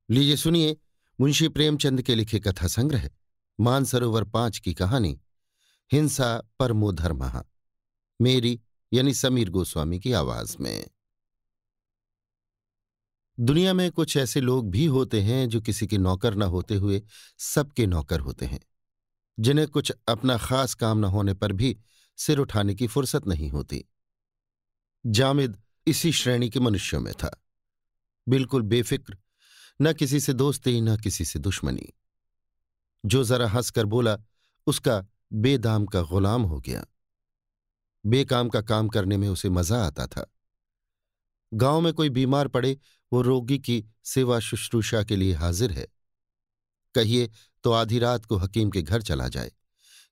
लीजिए सुनिए मुंशी प्रेमचंद के लिखे कथा संग्रह मानसरोवर 5 की कहानी हिंसा परमो धर्मः। मेरी यानी समीर गोस्वामी की आवाज में। दुनिया में कुछ ऐसे लोग भी होते हैं जो किसी के नौकर न होते हुए सबके नौकर होते हैं, जिन्हें कुछ अपना खास काम न होने पर भी सिर उठाने की फुर्सत नहीं होती। जामिद इसी श्रेणी के मनुष्यों में था। बिल्कुल बेफिक्र, न किसी से दोस्ती न किसी से दुश्मनी। जो जरा हंसकर बोला उसका बेदाम का गुलाम हो गया। बेकाम का काम करने में उसे मजा आता था। गांव में कोई बीमार पड़े, वो रोगी की सेवा शुश्रूषा के लिए हाजिर है। कहिए तो आधी रात को हकीम के घर चला जाए,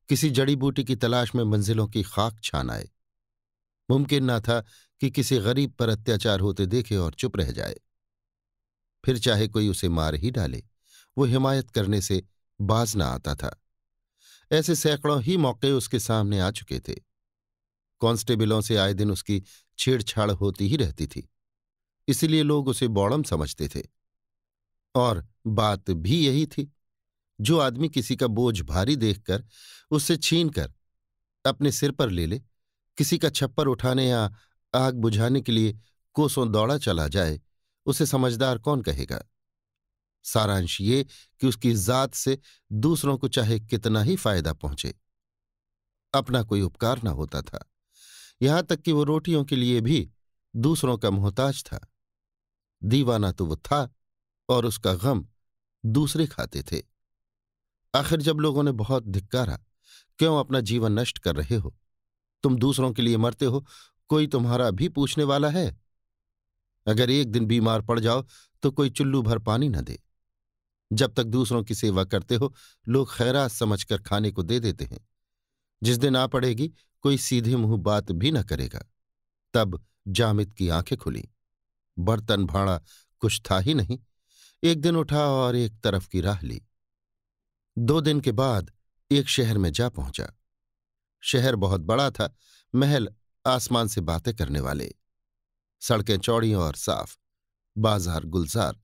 किसी जड़ी बूटी की तलाश में मंजिलों की खाक छान आए। मुमकिन ना था कि किसी गरीब पर अत्याचार होते देखे और चुप रह जाए। फिर चाहे कोई उसे मार ही डाले, वो हिमायत करने से बाज ना आता था। ऐसे सैकड़ों ही मौके उसके सामने आ चुके थे। कांस्टेबलों से आए दिन उसकी छेड़छाड़ होती ही रहती थी, इसीलिए लोग उसे बौड़म समझते थे। और बात भी यही थी, जो आदमी किसी का बोझ भारी देखकर उससे छीनकर अपने सिर पर ले ले, किसी का छप्पर उठाने या आग बुझाने के लिए कोसों दौड़ा चला जाए, उसे समझदार कौन कहेगा। सारांश ये कि उसकी जात से दूसरों को चाहे कितना ही फायदा पहुंचे, अपना कोई उपकार न होता था। यहां तक कि वो रोटियों के लिए भी दूसरों का मोहताज था। दीवाना तो वो था और उसका गम दूसरे खाते थे। आखिर जब लोगों ने बहुत धिक्कारा, क्यों अपना जीवन नष्ट कर रहे हो, तुम दूसरों के लिए मरते हो, कोई तुम्हारा भी पूछने वाला है? अगर एक दिन बीमार पड़ जाओ तो कोई चुल्लू भर पानी न दे। जब तक दूसरों की सेवा करते हो, लोग खैरात समझकर खाने को दे देते हैं। जिस दिन आ पड़ेगी, कोई सीधे मुंह बात भी न करेगा। तब जामिद की आंखें खुली। बर्तन भाड़ा कुछ था ही नहीं। एक दिन उठा और एक तरफ की राह ली। 2 दिन के बाद एक शहर में जा पहुंचा। शहर बहुत बड़ा था, महल आसमान से बातें करने वाले, सड़कें चौड़ी और साफ, बाजार गुलजार।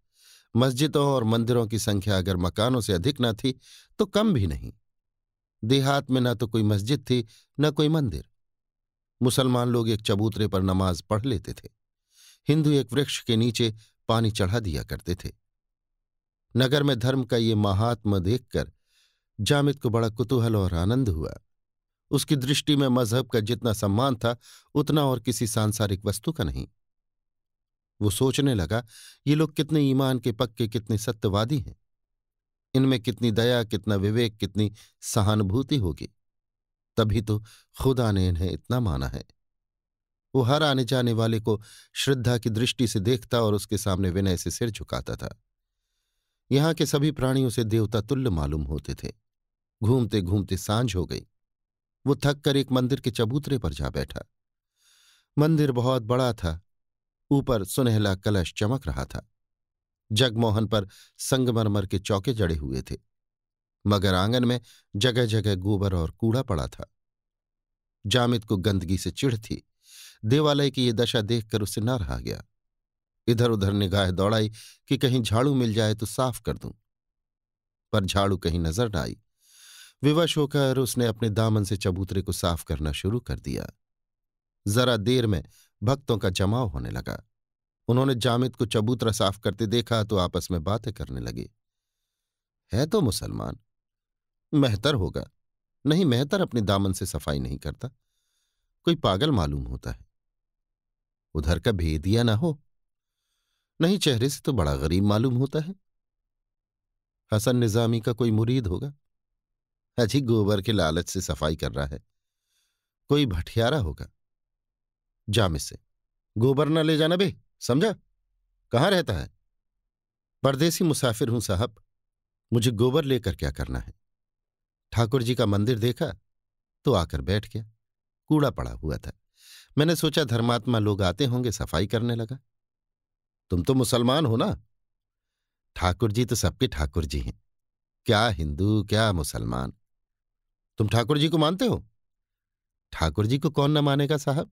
मस्जिदों और मंदिरों की संख्या अगर मकानों से अधिक न थी तो कम भी नहीं। देहात में न तो कोई मस्जिद थी न कोई मंदिर। मुसलमान लोग एक चबूतरे पर नमाज पढ़ लेते थे, हिंदू एक वृक्ष के नीचे पानी चढ़ा दिया करते थे। नगर में धर्म का ये महात्म देखकर जामिद को बड़ा कुतूहल और आनंद हुआ। उसकी दृष्टि में मजहब का जितना सम्मान था, उतना और किसी सांसारिक वस्तु का नहीं। वो सोचने लगा, ये लोग कितने ईमान के पक्के, कितने सत्यवादी हैं। इनमें कितनी दया, कितना विवेक, कितनी सहानुभूति होगी। तभी तो खुदा ने इन्हें इतना माना है। वो हर आने जाने वाले को श्रद्धा की दृष्टि से देखता और उसके सामने विनय से सिर झुकाता था। यहां के सभी प्राणियों से देवता तुल्य मालूम होते थे। घूमते घूमते सांझ हो गई। वो थक कर एक मंदिर के चबूतरे पर जा बैठा। मंदिर बहुत बड़ा था। ऊपर सुनहला कलश चमक रहा था। जगमोहन पर संगमरमर के चौके जड़े हुए थे, मगर आंगन में जगह जगह गोबर और कूड़ा पड़ा था। जामिद को गंदगी से चिढ़ थी। देवालय की ये दशा देखकर उससे न रहा गया। इधर उधर निगाह दौड़ाई कि कहीं झाड़ू मिल जाए तो साफ कर दूं, पर झाड़ू कहीं नजर न आई। विवश होकर उसने अपने दामन से चबूतरे को साफ करना शुरू कर दिया। जरा देर में भक्तों का जमाव होने लगा। उन्होंने जामिद को चबूतरा साफ करते देखा तो आपस में बातें करने लगे। है तो मुसलमान, मेहतर होगा। नहीं, मेहतर अपने दामन से सफाई नहीं करता, कोई पागल मालूम होता है। उधर का भेदिया ना हो? नहीं, चेहरे से तो बड़ा गरीब मालूम होता है। हसन निजामी का कोई मुरीद होगा। अजी, गोबर के लालच से सफाई कर रहा है। कोई भठियारा होगा। जामिद से, गोबर न ले जाना बे, समझा? कहाँ रहता है? परदेसी मुसाफिर हूं साहब, मुझे गोबर लेकर क्या करना है? ठाकुर जी का मंदिर देखा तो आकर बैठ गया। कूड़ा पड़ा हुआ था। मैंने सोचा धर्मात्मा लोग आते होंगे, सफाई करने लगा। तुम तो मुसलमान हो ना? ठाकुर जी तो सबके ठाकुर जी हैं, क्या हिंदू क्या मुसलमान। तुम ठाकुर जी को मानते हो? ठाकुर जी को कौन न मानेगा साहब,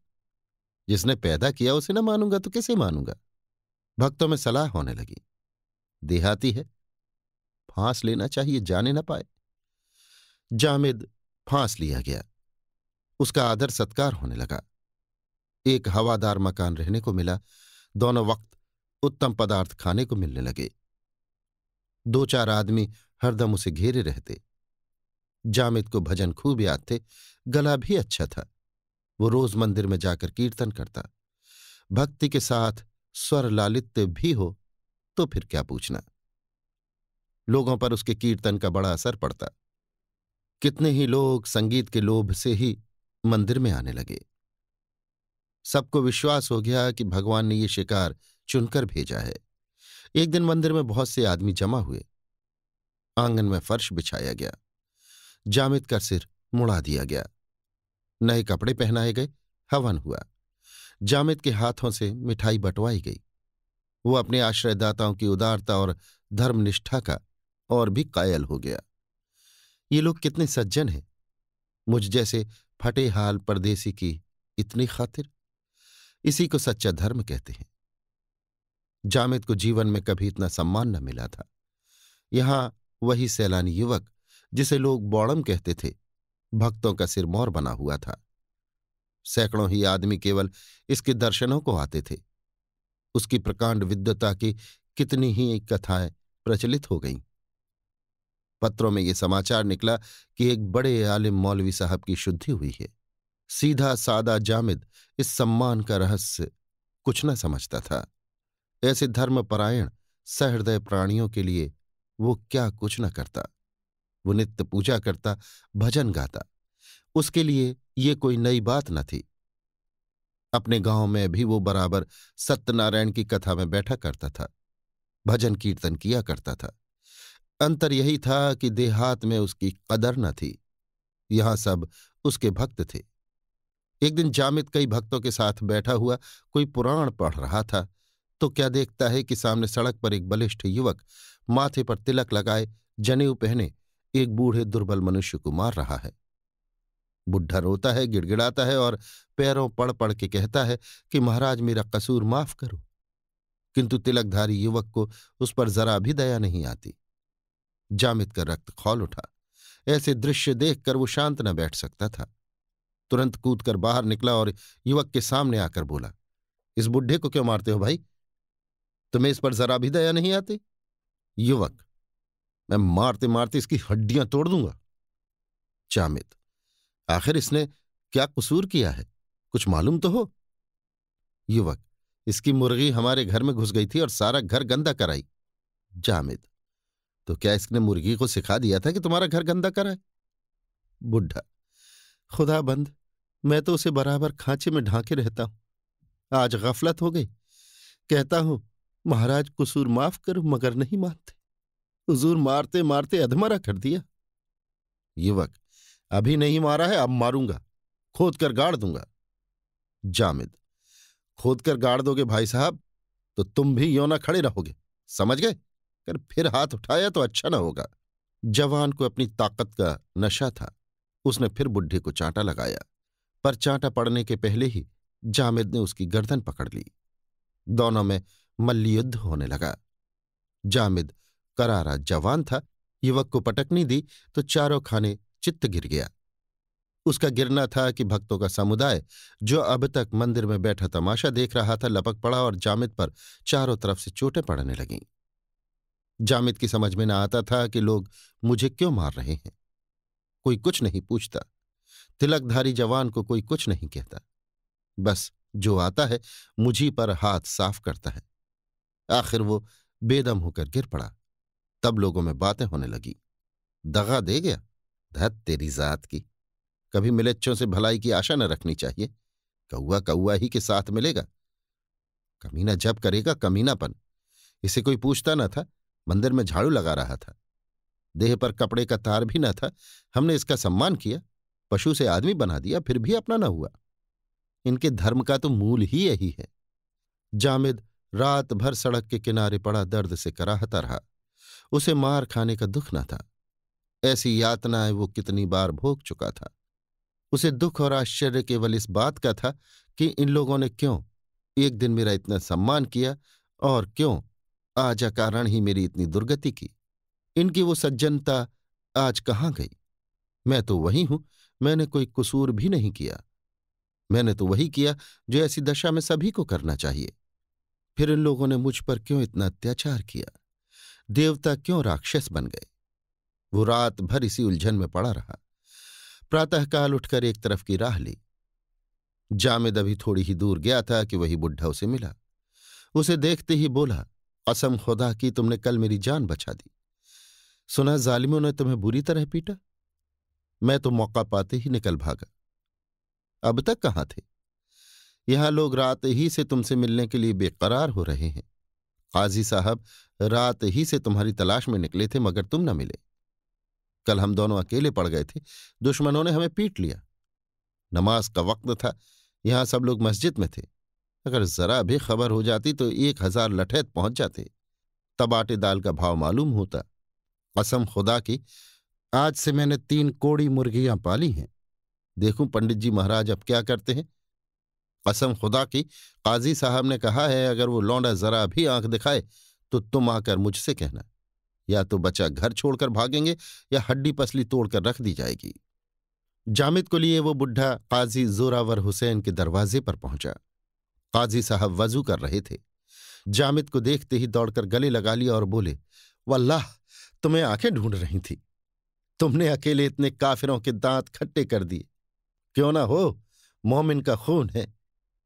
जिसने पैदा किया उसे न मानूंगा तो किसे मानूंगा। भक्तों में सलाह होने लगी। देहाती है, फांस लेना चाहिए, जाने न पाए। जामिद फांस लिया गया। उसका आदर सत्कार होने लगा। एक हवादार मकान रहने को मिला। दोनों वक्त उत्तम पदार्थ खाने को मिलने लगे। दो चार आदमी हरदम उसे घेरे रहते। जामिद को भजन खूब याद थे, गला भी अच्छा था। वो रोज मंदिर में जाकर कीर्तन करता। भक्ति के साथ स्वर लालित्य भी हो तो फिर क्या पूछना। लोगों पर उसके कीर्तन का बड़ा असर पड़ता। कितने ही लोग संगीत के लोभ से ही मंदिर में आने लगे। सबको विश्वास हो गया कि भगवान ने ये शिकार चुनकर भेजा है। एक दिन मंदिर में बहुत से आदमी जमा हुए। आंगन में फर्श बिछाया गया। जामिद का सिर मुड़ा दिया गया। नए कपड़े पहनाए गए। हवन हुआ। जामिद के हाथों से मिठाई बंटवाई गई। वो अपने आश्रयदाताओं की उदारता और धर्मनिष्ठा का और भी कायल हो गया। ये लोग कितने सज्जन हैं। मुझ जैसे फटे हाल परदेसी की इतनी खातिर। इसी को सच्चा धर्म कहते हैं। जामिद को जीवन में कभी इतना सम्मान न मिला था। यहां वही सैलानी युवक जिसे लोग बौड़म कहते थे, भक्तों का सिरमौर बना हुआ था। सैकड़ों ही आदमी केवल इसके दर्शनों को आते थे। उसकी प्रकांड विद्वता की कितनी ही कथाएं प्रचलित हो गईं। पत्रों में ये समाचार निकला कि एक बड़े आलिम मौलवी साहब की शुद्धि हुई है। सीधा सादा जामिद इस सम्मान का रहस्य कुछ न समझता था। ऐसे धर्मपरायण सहृदय प्राणियों के लिए वो क्या कुछ न करता। वो नित्य पूजा करता, भजन गाता। उसके लिए ये कोई नई बात न थी। अपने गांव में भी वो बराबर सत्यनारायण की कथा में बैठा करता था, भजन कीर्तन किया करता था। अंतर यही था कि देहात में उसकी कदर न थी। यहां सब उसके भक्त थे। एक दिन जामिद कई भक्तों के साथ बैठा हुआ कोई पुराण पढ़ रहा था तो क्या देखता है कि सामने सड़क पर एक बलिष्ठ युवक माथे पर तिलक लगाए, जनेऊ पहने एक बूढ़े दुर्बल मनुष्य को मार रहा है। बुढ़ा रोता है, गिड़गिड़ाता है और पैरों पड़ पड़ के कहता है कि महाराज मेरा कसूर माफ करो। किंतु तिलकधारी युवक को उस पर जरा भी दया नहीं आती। जामिद का रक्त खौल उठा। ऐसे दृश्य देखकर वो शांत न बैठ सकता था। तुरंत कूदकर बाहर निकला और युवक के सामने आकर बोला, इस बुढ़े को क्यों मारते हो भाई? तुम्हें इस पर जरा भी दया नहीं आती? युवक, मैं मारते मारते इसकी हड्डियां तोड़ दूंगा। जामिद, आखिर इसने क्या कसूर किया है, कुछ मालूम तो हो? युवक, इसकी मुर्गी हमारे घर में घुस गई थी और सारा घर गंदा कराई। जामिद, तो क्या इसने मुर्गी को सिखा दिया था कि तुम्हारा घर गंदा कराए? बुढ़ा, खुदाबंद, मैं तो उसे बराबर खांचे में ढांके रहता हूं। आज गफलत हो गई। कहता हूं महाराज कसूर माफ करो, मगर नहीं मानते। हुजूर मारते मारते अधमरा कर दिया। युवक, अभी नहीं मारा है, अब मारूंगा, खोद कर गाड़ दूंगा। जामिद, खोद कर गाड़ दोगे भाई साहब तो तुम भी यों ना खड़े रहोगे, समझ गए? कर फिर हाथ उठाया तो अच्छा ना होगा। जवान को अपनी ताकत का नशा था। उसने फिर बुढ़े को चांटा लगाया, पर चांटा पड़ने के पहले ही जामिद ने उसकी गर्दन पकड़ ली। दोनों में मल्लयुद्ध होने लगा। जामिद करारा जवान था। युवक को पटकनी दी तो चारों खाने चित्त गिर गया। उसका गिरना था कि भक्तों का समुदाय जो अब तक मंदिर में बैठा तमाशा देख रहा था लपक पड़ा और जामिद पर चारों तरफ से चोटें पड़ने लगीं। जामिद की समझ में न आता था कि लोग मुझे क्यों मार रहे हैं। कोई कुछ नहीं पूछता। तिलकधारी जवान को कोई कुछ नहीं कहता। बस जो आता है मुझी पर हाथ साफ करता है। आखिर वो बेदम होकर गिर पड़ा। तब लोगों में बातें होने लगी। दगा दे गया, धत तेरी जात की। कभी मिलेच्छों से भलाई की आशा न रखनी चाहिए। कौआ कौआ ही के साथ मिलेगा। कमीना जब करेगा कमीनापन। इसे कोई पूछता न था। मंदिर में झाड़ू लगा रहा था। देह पर कपड़े का तार भी न था। हमने इसका सम्मान किया, पशु से आदमी बना दिया, फिर भी अपना न हुआ। इनके धर्म का तो मूल ही यही है। जामिद रात भर सड़क के किनारे पड़ा दर्द से कराहता रहा। उसे मार खाने का दुख न था। ऐसी यातनाएं वो कितनी बार भोग चुका था। उसे दुख और आश्चर्य केवल इस बात का था कि इन लोगों ने क्यों एक दिन मेरा इतना सम्मान किया और क्यों आज अकारण ही मेरी इतनी दुर्गति की। इनकी वो सज्जनता आज कहाँ गई? मैं तो वही हूं, मैंने कोई कसूर भी नहीं किया। मैंने तो वही किया जो ऐसी दशा में सभी को करना चाहिए। फिर इन लोगों ने मुझ पर क्यों इतना अत्याचार किया? देवता क्यों राक्षस बन गए? वो रात भर इसी उलझन में पड़ा रहा। प्रातःकाल उठकर एक तरफ की राह ली। जामिद अभी थोड़ी ही दूर गया था कि वही बुढ़ा उसे मिला। उसे देखते ही बोला, कसम खुदा की तुमने कल मेरी जान बचा दी। सुना जालिमों ने तुम्हें बुरी तरह पीटा? मैं तो मौका पाते ही निकल भागा। अब तक कहाँ थे? यहां लोग रात ही से तुमसे मिलने के लिए बेकरार हो रहे हैं। काजी साहब रात ही से तुम्हारी तलाश में निकले थे, मगर तुम न मिले। कल हम दोनों अकेले पड़ गए थे, दुश्मनों ने हमें पीट लिया। नमाज का वक्त था, यहां सब लोग मस्जिद में थे। अगर जरा भी खबर हो जाती तो 1000 लठैत पहुंच जाते, तब आटे दाल का भाव मालूम होता। कसम खुदा की आज से मैंने 3 कोड़ी मुर्गियां पाली हैं। देखूं पंडित जी महाराज अब क्या करते हैं। कसम खुदा की काजी साहब ने कहा है, अगर वो लौंडा जरा भी आंख दिखाए तो तुम आकर मुझसे कहना। या तो बच्चा घर छोड़कर भागेंगे या हड्डी पसली तोड़कर रख दी जाएगी। जामिद को लिए वो बुढ़ा काजी जोरावर हुसैन के दरवाजे पर पहुंचा। काजी साहब वजू कर रहे थे। जामिद को देखते ही दौड़कर गले लगा लिया और बोले, वल्लाह तुम्हें आंखें ढूंढ रही थी। तुमने अकेले इतने काफिरों के दांत खट्टे कर दिए। क्यों ना हो, मोमिन का खून है,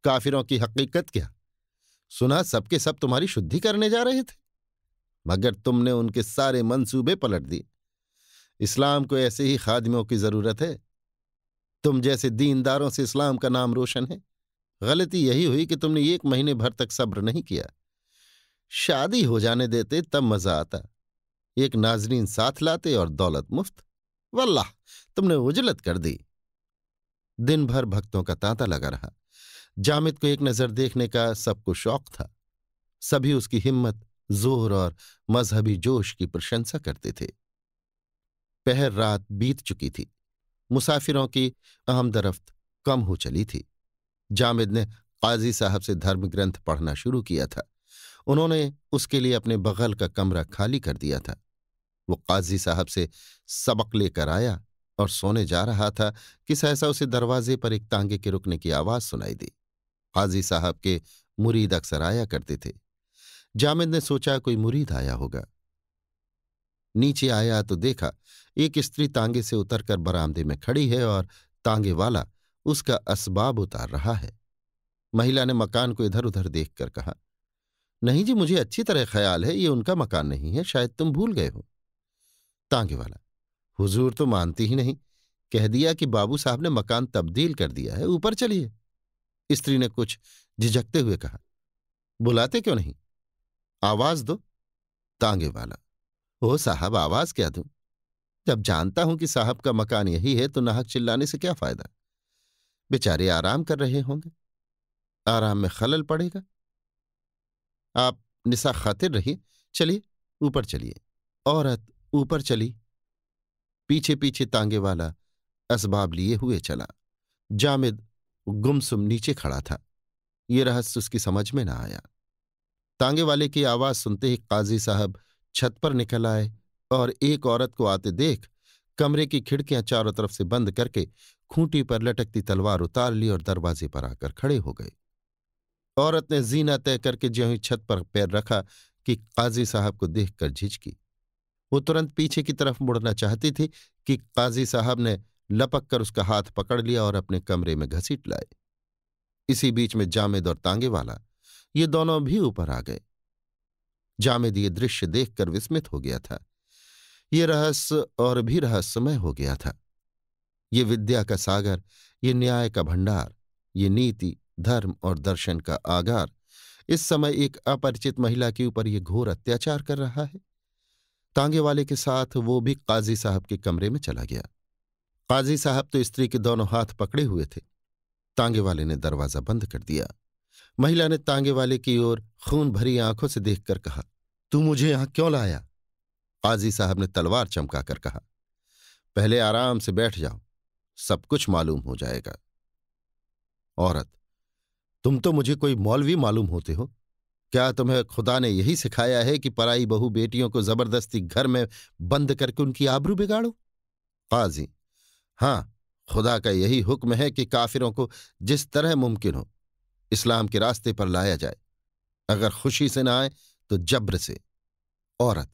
काफिरों की हकीकत क्या? सुना सबके सब तुम्हारी शुद्धि करने जा रहे थे, मगर तुमने उनके सारे मंसूबे पलट दिए। इस्लाम को ऐसे ही खादिमों की जरूरत है। तुम जैसे दीनदारों से इस्लाम का नाम रोशन है। गलती यही हुई कि तुमने 1 महीने भर तक सब्र नहीं किया। शादी हो जाने देते तब मजा आता। एक नाजरीन साथ लाते और दौलत मुफ्त। वल्लाह तुमने उजलत कर दी। दिन भर भक्तों का तांता लगा रहा। जामिद को एक नजर देखने का सबको शौक था। सभी उसकी हिम्मत, जोर और मजहबी जोश की प्रशंसा करते थे। पहर रात बीत चुकी थी। मुसाफिरों की आमदरफ्त कम हो चली थी। जामिद ने काजी साहब से धर्म ग्रंथ पढ़ना शुरू किया था। उन्होंने उसके लिए अपने बगल का कमरा खाली कर दिया था। वो काजी साहब से सबक लेकर आया और सोने जा रहा था कि सहसा उसे दरवाजे पर एक तांगे के रुकने की आवाज सुनाई दी। काजी साहब के मुरीद अक्सर आया करते थे। जामिद ने सोचा कोई मुरीद आया होगा। नीचे आया तो देखा एक स्त्री तांगे से उतरकर बरामदे में खड़ी है और तांगे वाला उसका असबाब उतार रहा है। महिला ने मकान को इधर उधर देखकर कहा, नहीं जी, मुझे अच्छी तरह ख्याल है ये उनका मकान नहीं है, शायद तुम भूल गए हो। तांगे वाला, हुजूर तो मानती ही नहीं, कह दिया कि बाबू साहब ने मकान तब्दील कर दिया है, ऊपर चलिए। स्त्री ने कुछ झिझकते हुए कहा, बुलाते क्यों नहीं, आवाज दो। तांगे वाला, ओ साहब आवाज क्या दूं? जब जानता हूं कि साहब का मकान यही है तो नाहक चिल्लाने से क्या फायदा? बेचारे आराम कर रहे होंगे, आराम में खलल पड़ेगा। आप निसा खातिर रहिए, चलिए ऊपर चलिए। औरत ऊपर चली। पीछे पीछे तांगे वाला असबाब लिए हुए चला। जामिद गुमसुम नीचे खड़ा था। ये रहस्य उसकी समझ में न आया। तांगे वाले की आवाज सुनते ही काजी साहब छत पर निकल आए और एक औरत को आते देख कमरे की खिड़कियां चारों तरफ से बंद करके खूंटी पर लटकती तलवार उतार ली और दरवाजे पर आकर खड़े हो गए। औरत ने जीना तय करके ज्यों ही छत पर पैर रखा कि काजी साहब को देखकर झिझकी। वो तुरंत पीछे की तरफ मुड़ना चाहती थी कि काजी साहब ने लपक कर उसका हाथ पकड़ लिया और अपने कमरे में घसीट लाए। इसी बीच में जामिद और तांगे वाला ये दोनों भी ऊपर आ गए। जामिद ये दृश्य देखकर विस्मित हो गया था। ये रहस्य और भी रहस्यमय हो गया था। ये विद्या का सागर, ये न्याय का भंडार, ये नीति, धर्म और दर्शन का आगार इस समय एक अपरिचित महिला के ऊपर ये घोर अत्याचार कर रहा है। तांगे वाले के साथ वो भी काजी साहब के कमरे में चला गया। काजी साहब तो स्त्री के दोनों हाथ पकड़े हुए थे। तांगे वाले ने दरवाजा बंद कर दिया। महिला ने तांगे वाले की ओर खून भरी आंखों से देखकर कहा, तू मुझे यहां क्यों लाया? काजी साहब ने तलवार चमकाकर कहा, पहले आराम से बैठ जाओ, सब कुछ मालूम हो जाएगा। औरत, तुम तो मुझे कोई मौलवी मालूम होते हो, क्या तुम्हें खुदा ने यही सिखाया है कि पराई बहू बेटियों को जबरदस्ती घर में बंद करके उनकी आबरू बिगाड़ो? काजी: हाँ, खुदा का यही हुक्म है कि काफिरों को जिस तरह मुमकिन हो इस्लाम के रास्ते पर लाया जाए। अगर खुशी से ना आए तो जब्र से। औरत: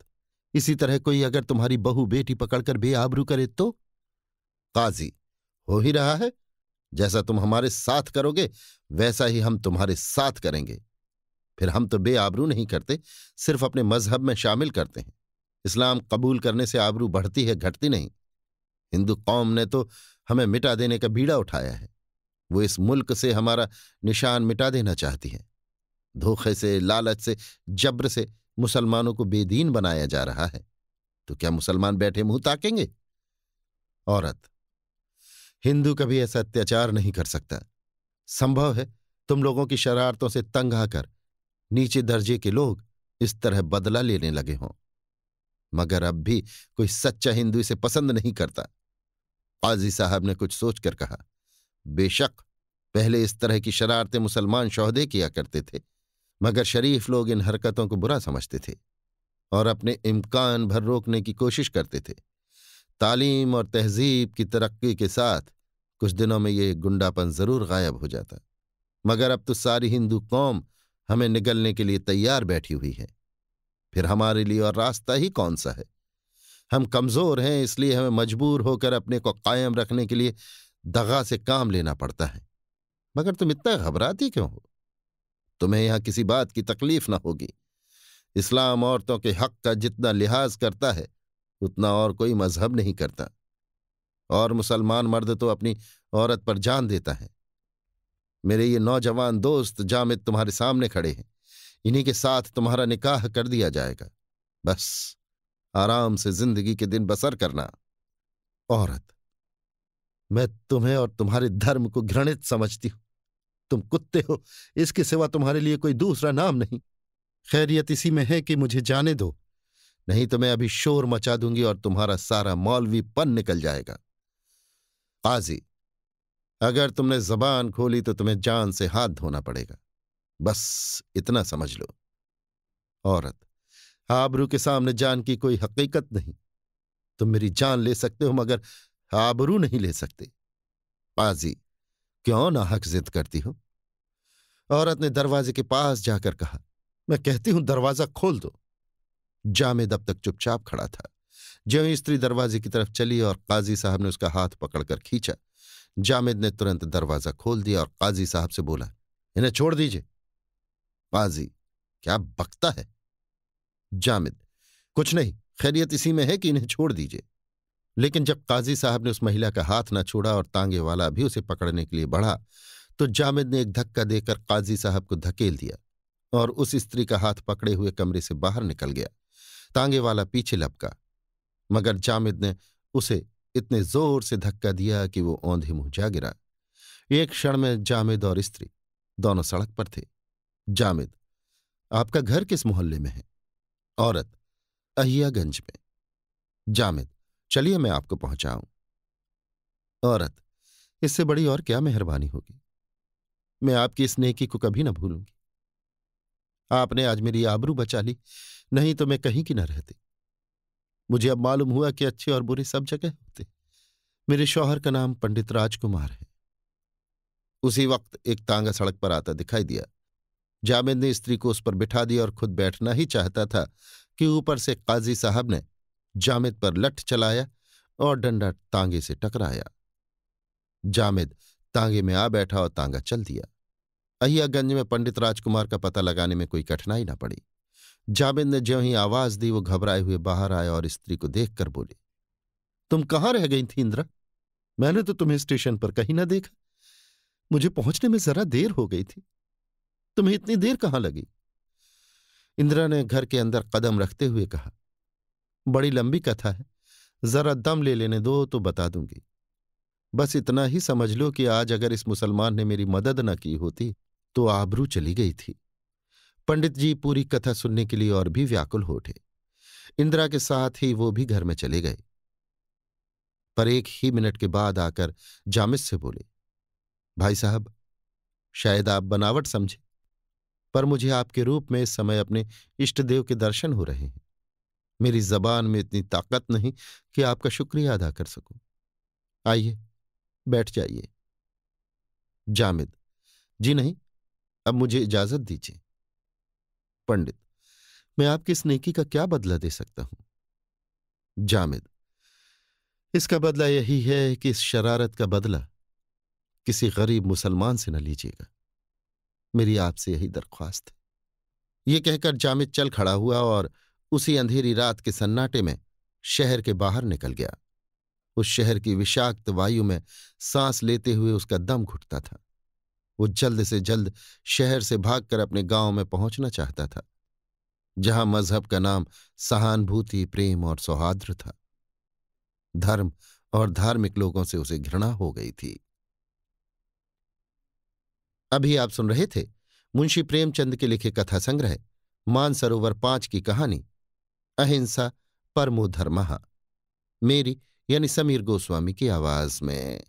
इसी तरह कोई अगर तुम्हारी बहू बेटी पकड़कर बेआबरू करे तो? काजी: हो ही रहा है। जैसा तुम हमारे साथ करोगे वैसा ही हम तुम्हारे साथ करेंगे। फिर हम तो बेआबरू नहीं करते, सिर्फ अपने मजहब में शामिल करते हैं। इस्लाम कबूल करने से आबरू बढ़ती है, घटती नहीं। हिंदू कौम ने तो हमें मिटा देने का बीड़ा उठाया है। वो इस मुल्क से हमारा निशान मिटा देना चाहती है। धोखे से, लालच से, जब्र से मुसलमानों को बेदीन बनाया जा रहा है। तो क्या मुसलमान बैठे मुंह ताकेंगे? औरत: हिंदू कभी ऐसा अत्याचार नहीं कर सकता। संभव है तुम लोगों की शरारतों से तंग आकर नीचे दर्जे के लोग इस तरह बदला लेने लगे हों, मगर अब भी कोई सच्चा हिंदू इसे पसंद नहीं करता। काजी साहब ने कुछ सोचकर कहा, बेशक पहले इस तरह की शरारतें मुसलमान शौहदे किया करते थे, मगर शरीफ लोग इन हरकतों को बुरा समझते थे और अपने इम्कान भर रोकने की कोशिश करते थे। तालीम और तहजीब की तरक्की के साथ कुछ दिनों में ये गुंडापन जरूर गायब हो जाता, मगर अब तो सारी हिंदू कौम हमें निगलने के लिए तैयार बैठी हुई है। फिर हमारे लिए और रास्ता ही कौन सा है? हम कमजोर हैं, इसलिए हमें मजबूर होकर अपने को कायम रखने के लिए दगा से काम लेना पड़ता है। मगर तुम इतना घबराती क्यों हो? तुम्हें यहां किसी बात की तकलीफ न होगी। इस्लाम औरतों के हक का जितना लिहाज करता है उतना और कोई मजहब नहीं करता। और मुसलमान मर्द तो अपनी औरत पर जान देता है। मेरे ये नौजवान दोस्त जामिद तुम्हारे सामने खड़े हैं, इन्हीं के साथ तुम्हारा निकाह कर दिया जाएगा। बस आराम से जिंदगी के दिन बसर करना। औरत: मैं तुम्हें और तुम्हारे धर्म को घृणित समझती हूं। तुम कुत्ते हो, इसके सिवा तुम्हारे लिए कोई दूसरा नाम नहीं। खैरियत इसी में है कि मुझे जाने दो, नहीं तो मैं अभी शोर मचा दूंगी और तुम्हारा सारा मौलवीपन निकल जाएगा। काजी: अगर तुमने जबान खोली तो तुम्हें जान से हाथ धोना पड़ेगा, बस इतना समझ लो। औरत: आबरू के सामने जान की कोई हकीकत नहीं। तुम मेरी जान ले सकते हो मगर आबरू नहीं ले सकते। काजी: क्यों नाहक जिद करती हो? औरत ने दरवाजे के पास जाकर कहा, मैं कहती हूं दरवाजा खोल दो। जामिद अब तक चुपचाप खड़ा था। ज्यों ही स्त्री दरवाजे की तरफ चली और काजी साहब ने उसका हाथ पकड़कर खींचा, जामिद ने तुरंत दरवाजा खोल दिया और काजी साहब से बोला, इन्हें छोड़ दीजिए। काजी: क्या बकता है? जामिद: कुछ नहीं, खैरियत इसी में है कि इन्हें छोड़ दीजिए। लेकिन जब काजी साहब ने उस महिला का हाथ न छोड़ा और तांगे वाला भी उसे पकड़ने के लिए बढ़ा तो जामिद ने एक धक्का देकर काजी साहब को धकेल दिया और उस स्त्री का हाथ पकड़े हुए कमरे से बाहर निकल गया। तांगे वाला पीछे लपका, मगर जामिद ने उसे इतने जोर से धक्का दिया कि वो औंधे मुंह जा गिरा। एक क्षण में जामिद और स्त्री दोनों सड़क पर थे। जामिद: आपका घर किस मोहल्ले में है? औरत: अहियागंज में। जामिद: चलिए मैं आपको पहुंचाऊं। औरत: इससे बड़ी और क्या मेहरबानी होगी। मैं आपकी इस नेकी को कभी न भूलूंगी। आपने आज मेरी आबरू बचा ली, नहीं तो मैं कहीं की न रहती। मुझे अब मालूम हुआ कि अच्छे और बुरे सब जगह होते। मेरे शौहर का नाम पंडित राजकुमार है। उसी वक्त एक तांगा सड़क पर आता दिखाई दिया। जामिद ने स्त्री को उस पर बिठा दिया और खुद बैठना ही चाहता था कि ऊपर से काजी साहब ने जामिद पर लठ चलाया और डंडा तांगे से टकराया। जामिद तांगे में आ बैठा और तांगा चल दिया। अहियागंज में पंडित राजकुमार का पता लगाने में कोई कठिनाई न पड़ी। जामिद ने ज्यों ही आवाज दी वो घबराए हुए बाहर आया और स्त्री को देखकर बोले, तुम कहाँ रह गई थी इंदिरा? मैंने तो तुम्हें स्टेशन पर कहीं न देखा। मुझे पहुंचने में जरा देर हो गई थी। तुम्हें इतनी देर कहाँ लगी? इंदिरा ने घर के अंदर कदम रखते हुए कहा, बड़ी लंबी कथा है, जरा दम ले लेने दो तो बता दूंगी। बस इतना ही समझ लो कि आज अगर इस मुसलमान ने मेरी मदद न की होती तो आबरू चली गई थी। पंडित जी पूरी कथा सुनने के लिए और भी व्याकुल हो उठे। इंदिरा के साथ ही वो भी घर में चले गए, पर एक ही मिनट के बाद आकर जामिद से बोले, भाई साहब, शायद आप बनावट समझे। पर मुझे आपके रूप में इस समय अपने इष्टदेव के दर्शन हो रहे हैं। मेरी जबान में इतनी ताकत नहीं कि आपका शुक्रिया अदा कर सकूं। आइए, बैठ जाइए। जामिद: जी नहीं, अब मुझे इजाजत दीजिए। पंडित: मैं आपकी इस नेकी का क्या बदला दे सकता हूं? जामिद: इसका बदला यही है कि इस शरारत का बदला किसी गरीब मुसलमान से न लीजिएगा। मेरी आपसे यही दरख्वास्त है। ये कहकर जामिद चल खड़ा हुआ और उसी अंधेरी रात के सन्नाटे में शहर के बाहर निकल गया। उस शहर की विषाक्त वायु में सांस लेते हुए उसका दम घुटता था। वो जल्द से जल्द शहर से भागकर अपने गांव में पहुंचना चाहता था, जहां मजहब का नाम सहानुभूति, प्रेम और सौहार्द्र था। धर्म और धार्मिक लोगों से उसे घृणा हो गई थी। अभी आप सुन रहे थे मुंशी प्रेमचंद के लिखे कथा संग्रह मानसरोवर 5 की कहानी अहिंसा परमो धर्मः, मेरी यानी समीर गोस्वामी की आवाज में।